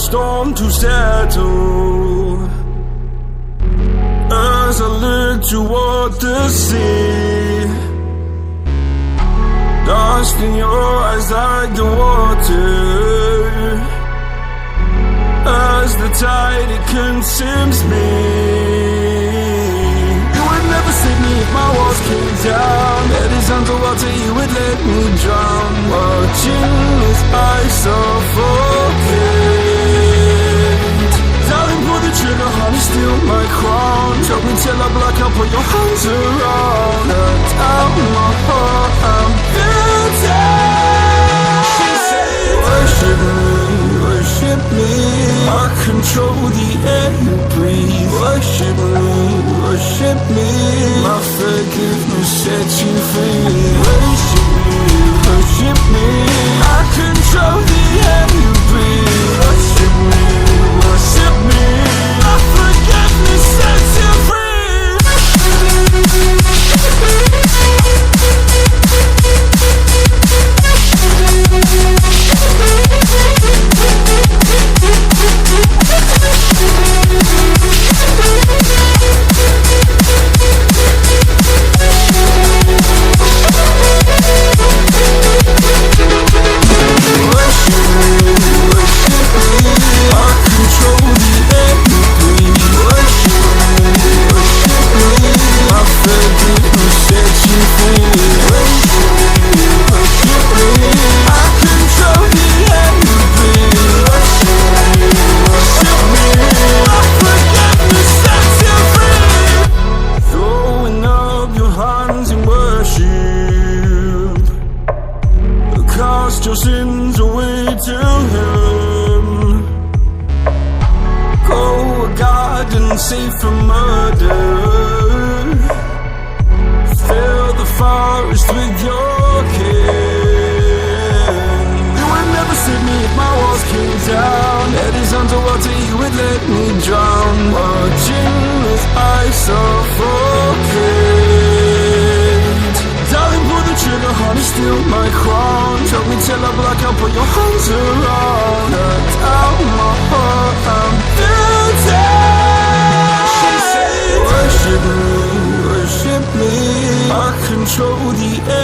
storm to settle. As I look toward the sea, dust in your eyes like the water. As the tide, it consumes me. You would never save me if my walls came down. Head is underwater, you would let me drown. Watching as I suffocate. Darling, pull the trigger, honey, steal my crown. Choke me till I black out, put your hands around. Cut out my heart, I'm guilty. She said, worship me, worship me. I control the air you breathe. Worship me, worship me. My forgiveness sets you free. Worship me, worship me. I control the air you breathe. Worship me, worship me. My forgiveness sets you free. Cast your sins away to Him. Go a garden safe from murder. Fill the forest with your kin. You would never save me if my walls came down. Head is underwater, you would let me drown. Watching as I suffocate. Darling, pull the trigger, honey, steal my crown. Choke me till I black out, put your hands around. Cut out my heart, I'm guilty. She said, worship me, worship me. I control the air